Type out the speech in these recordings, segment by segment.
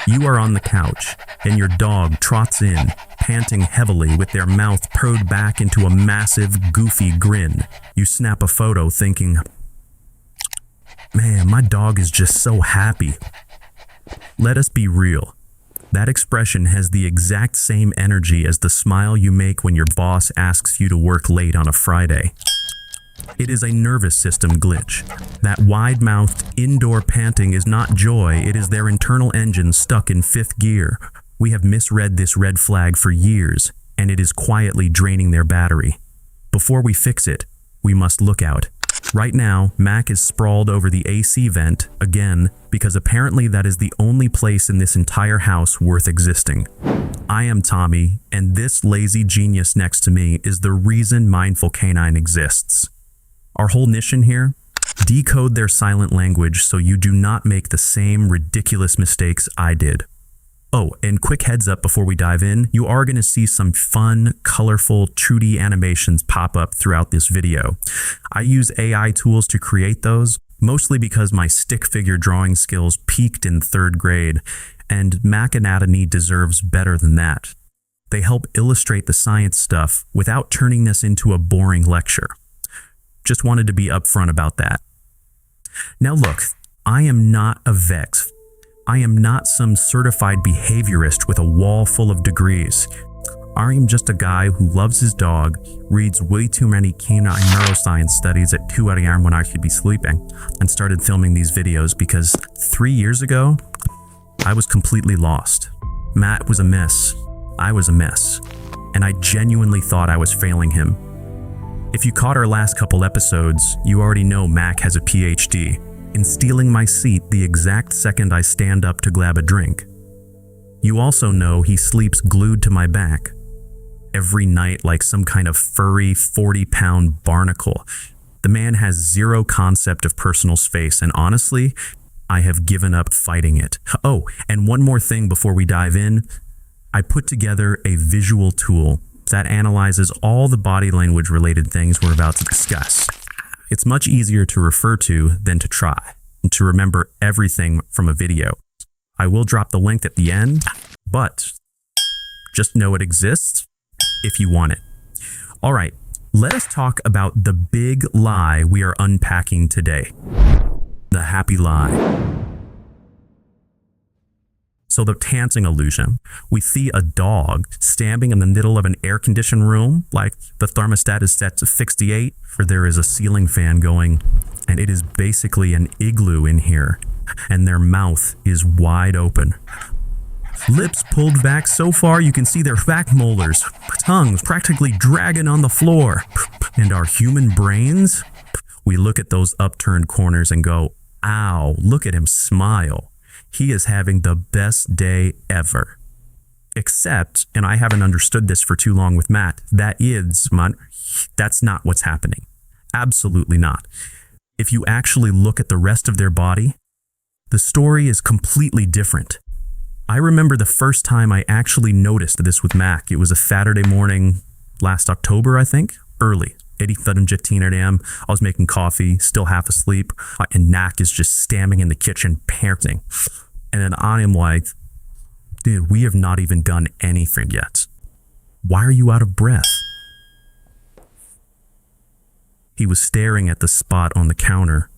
You are on the couch, and your dog trots in, panting heavily with their mouth purred back into a massive, goofy grin. You snap a photo thinking, "Man, my dog is just so happy." Let us be real. That expression has the exact same energy as the smile you make when your boss asks you to work late on a Friday. It is a nervous system glitch. That wide-mouthed, indoor panting is not joy, it is their internal engine stuck in fifth gear. We have misread this red flag for years, and it is quietly draining their battery. Before we fix it, we must look out. Right now, Mac is sprawled over the AC vent, again, because apparently that is the only place in this entire house worth existing. I am Tommy, and this lazy genius next to me is the reason Mindful Canine exists. Our whole mission here? Decode their silent language so you do not make the same ridiculous mistakes I did. Oh, and quick heads up before we dive in, you are going to see some fun, colorful 2D animations pop up throughout this video. I use AI tools to create those, mostly because my stick figure drawing skills peaked in 3rd grade, and Mac Anatomy deserves better than that. They help illustrate the science stuff without turning this into a boring lecture. Just wanted to be upfront about that. Now look, I am not a vet. I am not some certified behaviorist with a wall full of degrees. I am just a guy who loves his dog, reads way too many canine neuroscience studies at 2 a.m. when I should be sleeping, and started filming these videos because 3 years ago, I was completely lost. Matt was a mess. I was a mess. And I genuinely thought I was failing him. If you caught our last couple episodes, you already know Mac has a PhD in stealing my seat the exact second I stand up to grab a drink. You also know he sleeps glued to my back every night like some kind of furry 40-pound barnacle. The man has zero concept of personal space, and honestly, I have given up fighting it. Oh, and one more thing before we dive in. I put together a visual tool that analyzes all the body language related things we're about to discuss. It's much easier to refer to than to try, and to remember everything from a video. I will drop the link at the end, but just know it exists if you want it. All right, let us talk about the big lie we are unpacking today. The happy lie. So the panting illusion. We see a dog standing in the middle of an air-conditioned room, like the thermostat is set to 68, for there is a ceiling fan going, and it is basically an igloo in here, and their mouth is wide open. Lips pulled back so far you can see their back molars, tongues practically dragging on the floor. And our human brains? We look at those upturned corners and go, "Ow, look at him smile. He is having the best day ever." Except, and I haven't understood this for too long with Matt, that's not what's happening. Absolutely not. If you actually look at the rest of their body, the story is completely different. I remember the first time I actually noticed this with Mac. It was a Saturday morning last October, I think, early. 8:15 a.m. I was making coffee, still half asleep, and Mac is just standing in the kitchen panting. And then I am like, "Dude, we have not even done anything yet. Why are you out of breath?" He was staring at the spot on the counter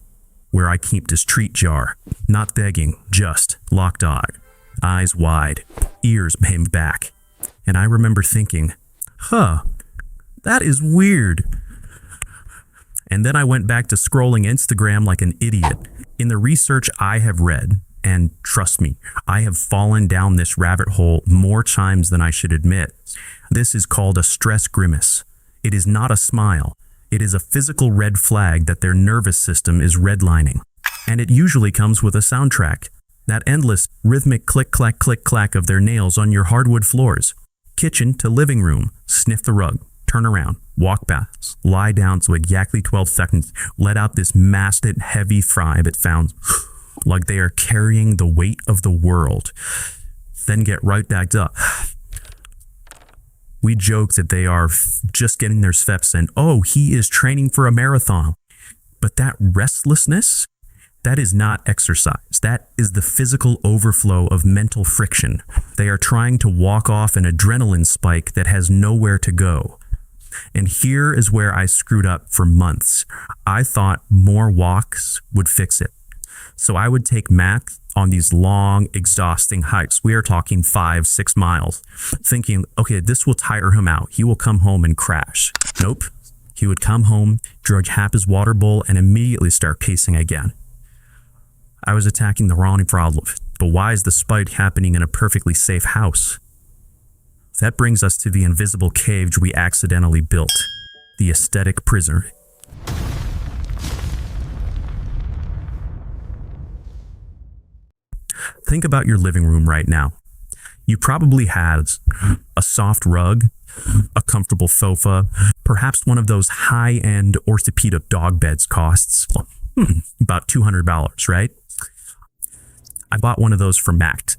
where I keep this treat jar, not begging, just locked eye, eyes wide, ears aimed back. And I remember thinking, that is weird. And then I went back to scrolling Instagram like an idiot. In the research I have read, and trust me, I have fallen down this rabbit hole more times than I should admit, this is called a stress grimace. It is not a smile. It is a physical red flag that their nervous system is redlining. And it usually comes with a soundtrack. That endless rhythmic click-clack, click-clack of their nails on your hardwood floors. Kitchen to living room, sniff the rug, turn around, walk past, lie down so exactly 12 seconds, let out this massive heavy sigh that sounds like they are carrying the weight of the world, then get right back up. We joke that they are just getting their steps in. Oh, he is training for a marathon. But that restlessness, That is not exercise. That is the physical overflow of mental friction. They are trying to walk off an adrenaline spike that has nowhere to go. And here is where I screwed up for months. I thought more walks would fix it. So I would take Mac on these long, exhausting hikes. We are talking 5-6 miles, thinking, okay, this will tire him out. He will come home and crash. Nope. He would come home, drink half his water bowl, and immediately start pacing again. I was attacking the wrong problem. But why is the spike happening in a perfectly safe house? That brings us to the invisible cage we accidentally built, the aesthetic prison. Think about your living room right now. You probably have a soft rug, a comfortable sofa, perhaps one of those high-end orthopedic dog beds costs about $200, right? I bought one of those from Mac.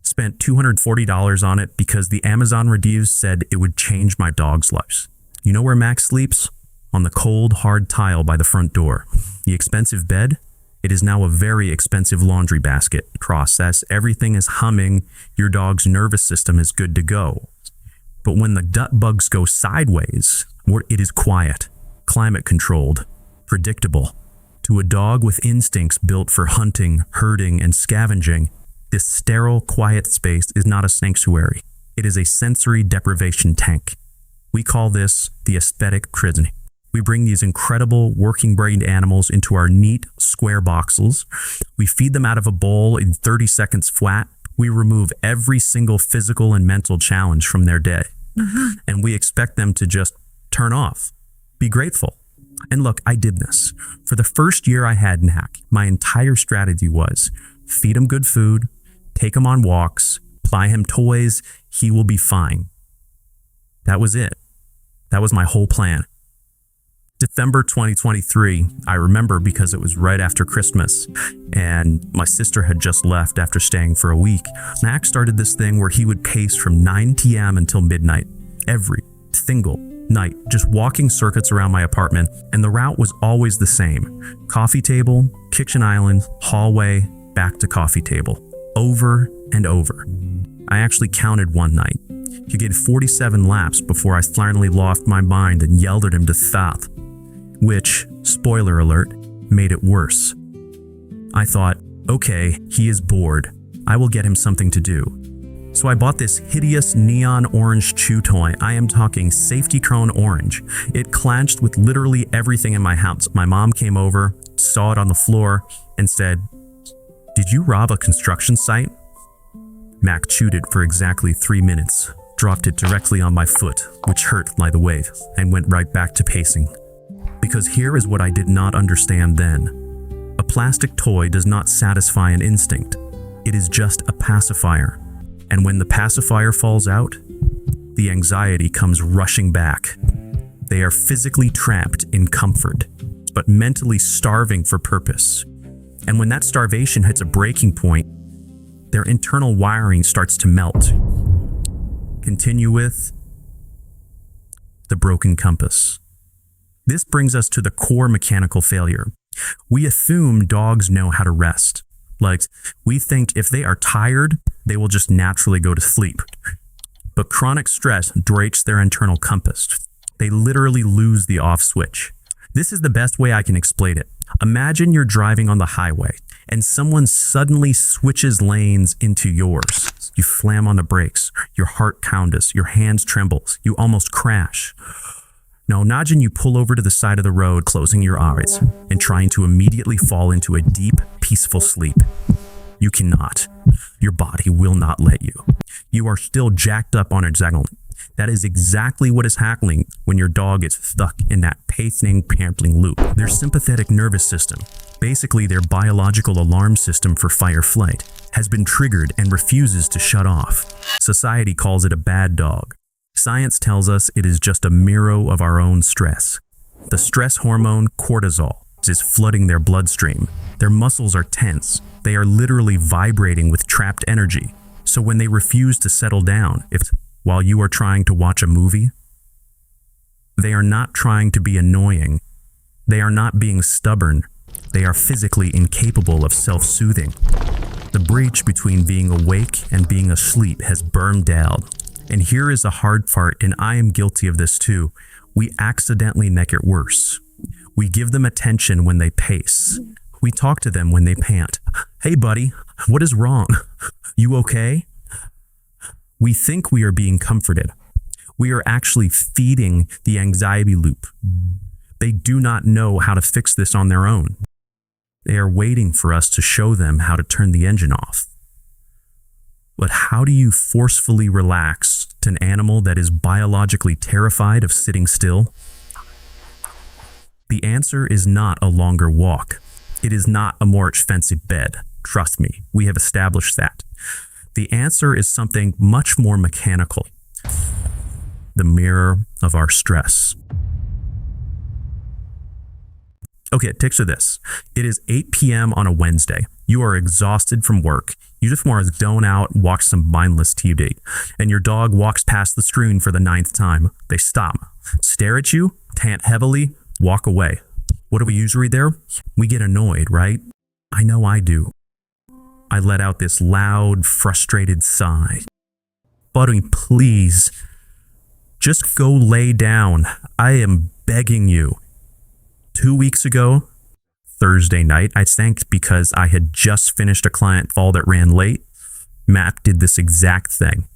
Spent $240 on it because the Amazon reviews said it would change my dog's life. You know where Max sleeps? On the cold, hard tile by the front door. The expensive bed? It is now a very expensive laundry basket. Process, everything is humming, your dog's nervous system is good to go. But when the gut bugs go sideways, it is quiet, climate controlled, predictable. To a dog with instincts built for hunting, herding, and scavenging, this sterile, quiet space is not a sanctuary. It is a sensory deprivation tank. We call this the aesthetic prison. We bring these incredible working-brained animals into our neat, square boxes. We feed them out of a bowl in 30 seconds flat. We remove every single physical and mental challenge from their day. And we expect them to just turn off. Be grateful. And look, I did this. For the first year I had Mac, my entire strategy was feed him good food, take him on walks, buy him toys, he will be fine. That was it. That was my whole plan. December 2023, I remember because it was right after Christmas and my sister had just left after staying for a week. Max started this thing where he would pace from 9 p.m. until midnight, every single night, just walking circuits around my apartment, and the route was always the same. Coffee table, kitchen island, hallway, back to coffee table, over and over. I actually counted one night. He did 47 laps before I finally lost my mind and yelled at him to stop, which, spoiler alert, made it worse. I thought, okay, he is bored. I will get him something to do. So I bought this hideous neon orange chew toy. I am talking safety cone orange. It clashed with literally everything in my house. My mom came over, saw it on the floor, and said, "Did you rob a construction site?" Mac chewed it for exactly 3 minutes, dropped it directly on my foot, which hurt by the way, and went right back to pacing. Because here is what I did not understand then. A plastic toy does not satisfy an instinct. It is just a pacifier. And when the pacifier falls out, the anxiety comes rushing back. They are physically trapped in comfort, but mentally starving for purpose. And when that starvation hits a breaking point, their internal wiring starts to melt. Continue with the broken compass. This brings us to the core mechanical failure. We assume dogs know how to rest. Like, we think if they are tired, they will just naturally go to sleep. But chronic stress breaks their internal compass. They literally lose the off switch. This is the best way I can explain it. Imagine you're driving on the highway and someone suddenly switches lanes into yours. You slam on the brakes, your heart pounds, your hands trembles, you almost crash. Now imagine you pull over to the side of the road, closing your eyes and trying to immediately fall into a deep, peaceful sleep. You cannot. Your body will not let you. You are still jacked up on adrenaline. That is exactly what is happening when your dog is stuck in that pacing, pampling loop. Their sympathetic nervous system, basically their biological alarm system for fight-or-flight, has been triggered and refuses to shut off. Society calls it a bad dog. Science tells us it is just a mirror of our own stress. The stress hormone cortisol is flooding their bloodstream. Their muscles are tense. They are literally vibrating with trapped energy. So when they refuse to settle down, while you are trying to watch a movie, they are not trying to be annoying. They are not being stubborn. They are physically incapable of self-soothing. The breach between being awake and being asleep has burned down. And here is the hard part, and I am guilty of this too. We accidentally make it worse. We give them attention when they pace. We talk to them when they pant. Hey buddy, what is wrong? You okay? We think we are being comforted. We are actually feeding the anxiety loop. They do not know how to fix this on their own. They are waiting for us to show them how to turn the engine off. But how do you forcefully relax to an animal that is biologically terrified of sitting still? The answer is not a longer walk. It is not a more expensive bed. Trust me, we have established that. The answer is something much more mechanical. The mirror of our stress. Okay, picture this. It is 8 p.m. on a Wednesday. You are exhausted from work. You just want to zone out, watch some mindless TV. And your dog walks past the screen for the 9th time. They stop, stare at you, pant heavily, walk away. What do we usually do? We get annoyed, right? I know I do. I let out this loud, frustrated sigh. Buddy, please, just go lay down. I am begging you. 2 weeks ago, Thursday night, I think because I had just finished a client call that ran late, Matt did this exact thing.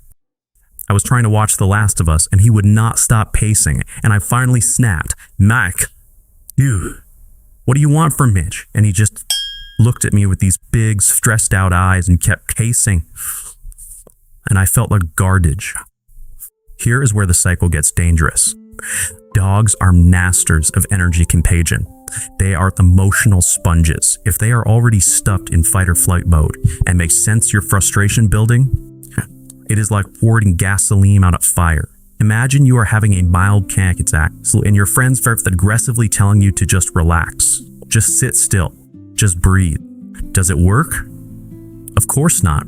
I was trying to watch The Last of Us and he would not stop pacing, and I finally snapped, Mac, dude, what do you want from Mitch? And he just looked at me with these big, stressed out eyes and kept pacing. And I felt like garbage. Here is where the cycle gets dangerous. Dogs are masters of energy contagion. They are emotional sponges. If they are already stuffed in fight or flight mode and they sense your frustration building, it is like pouring gasoline on a fire. Imagine you are having a mild panic attack and your friends start aggressively telling you to just relax. Just sit still. Just breathe. Does it work? Of course not.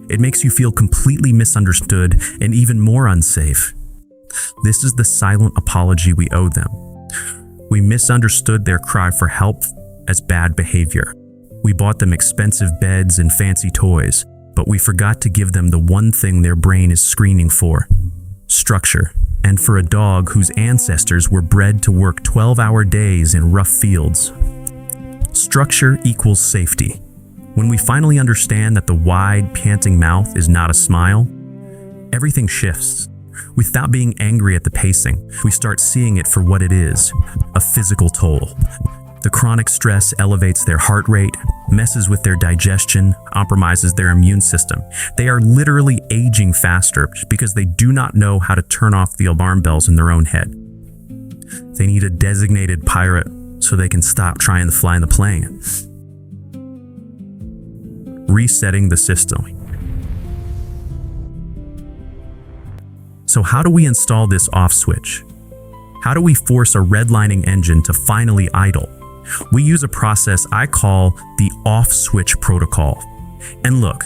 It makes you feel completely misunderstood and even more unsafe. This is the silent apology we owe them. We misunderstood their cry for help as bad behavior. We bought them expensive beds and fancy toys, but we forgot to give them the one thing their brain is screaming for: structure. And for a dog whose ancestors were bred to work 12-hour days in rough fields, structure equals safety. When we finally understand that the wide, panting mouth is not a smile, everything shifts. We stop being angry at the pacing. We start seeing it for what it is, a physical toll. The chronic stress elevates their heart rate, messes with their digestion, compromises their immune system. They are literally aging faster because they do not know how to turn off the alarm bells in their own head. They need a designated pirate so they can stop trying to fly in the plane. Resetting the system. So how do we install this off switch? How do we force a redlining engine to finally idle? We use a process I call the off switch protocol. And look,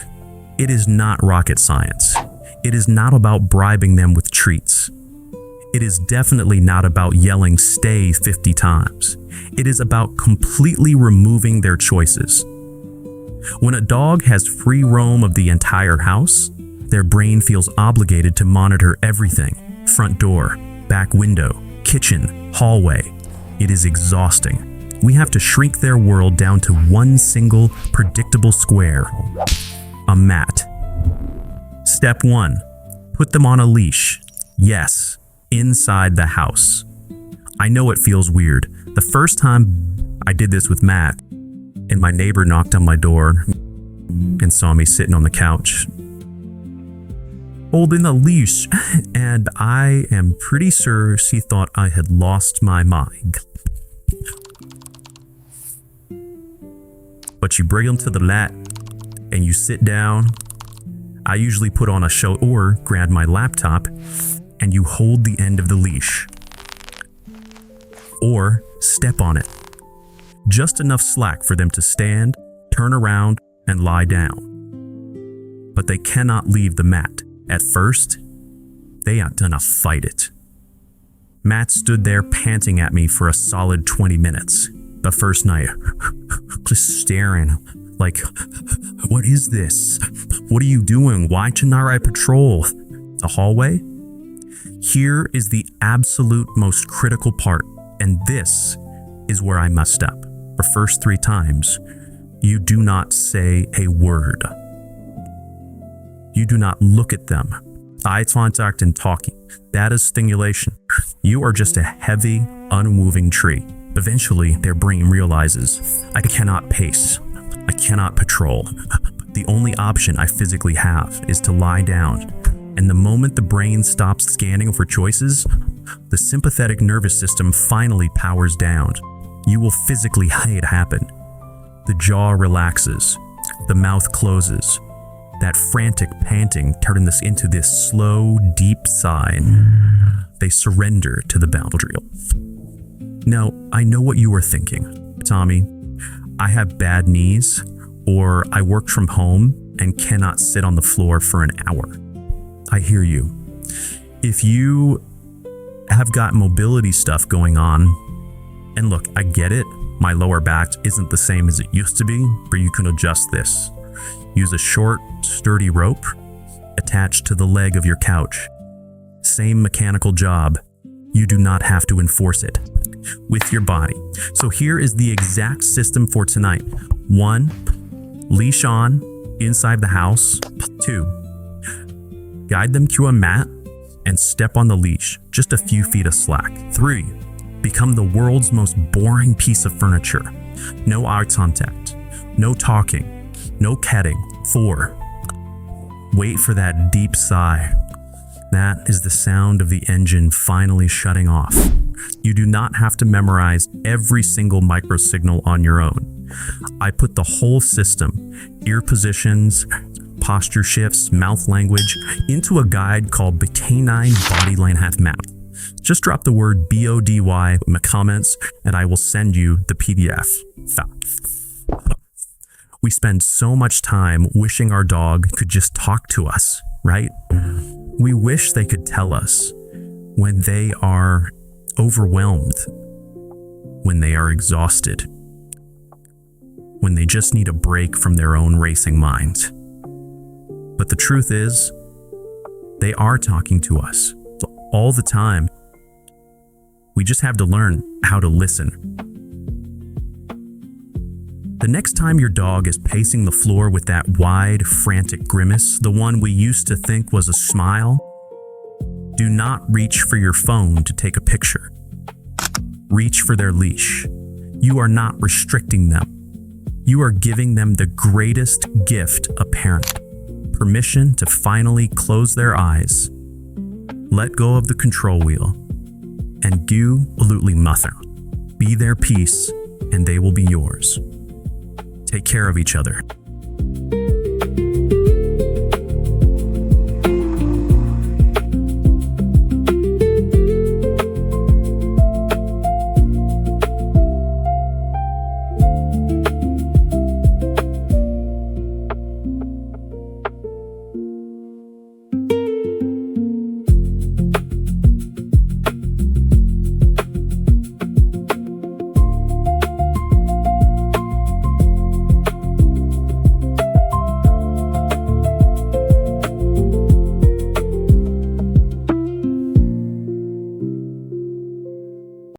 it is not rocket science. It is not about bribing them with treats. It is definitely not about yelling "stay" 50 times. It is about completely removing their choices. When a dog has free roam of the entire house, their brain feels obligated to monitor everything: front door, back window, kitchen, hallway. It is exhausting. We have to shrink their world down to one single, predictable square: a mat. Step 1. Put them on a leash. Yes, inside the house. I know it feels weird. The first time I did this with Matt, and my neighbor knocked on my door and saw me sitting on the couch holding a leash, and I am pretty sure she thought I had lost my mind. But you bring them to the lat and you sit down. I usually put on a show or grab my laptop, and you hold the end of the leash or step on it. Just enough slack for them to stand, turn around, and lie down. But they cannot leave the mat. At first, they are gonna fight it. Matt stood there panting at me for a solid 20 minutes, The first night, just staring, like, what is this? What are you doing? Why tonight I patrol? The hallway? Here is the absolute most critical part, and this is where I messed up. The first 3 times, you do not say a word. You do not look at them. Eye contact and talking. That is stimulation. You are just a heavy, unmoving tree. Eventually, their brain realizes, I cannot pace. I cannot patrol. The only option I physically have is to lie down. And the moment the brain stops scanning for choices, the sympathetic nervous system finally powers down. You will physically see it happen. The jaw relaxes. The mouth closes. That frantic panting turns into this slow, deep sigh. They surrender to the boundary. Now, I know what you are thinking. Tommy, I have bad knees, or I work from home and cannot sit on the floor for an hour. I hear you. If you have got mobility stuff going on, and look, I get it, my lower back isn't the same as it used to be, but you can adjust this. Use a short, sturdy rope attached to the leg of your couch. Same mechanical job. You do not have to enforce it with your body. So here is the exact system for tonight. 1, leash on inside the house. 2, guide them to a mat and step on the leash, just a few feet of slack. 3, become the world's most boring piece of furniture. No eye contact, no talking, no petting. 4, wait for that deep sigh. That is the sound of the engine finally shutting off. You do not have to memorize every single microsignal on your own. I put the whole system, ear positions, posture shifts, mouth language, into a guide called the Canine Body Language Map. Just drop the word BODY in the comments and I will send you the PDF. We spend so much time wishing our dog could just talk to us, right? We wish they could tell us when they are overwhelmed, when they are exhausted, when they just need a break from their own racing minds. But the truth is, they are talking to us all the time. We just have to learn how to listen. The next time your dog is pacing the floor with that wide, frantic grimace, the one we used to think was a smile, do not reach for your phone to take a picture. Reach for their leash. You are not restricting them. You are giving them the greatest gift a parent. Permission to finally close their eyes, let go of the control wheel, and do absolutely nothing. Be their peace, and they will be yours. Take care of each other.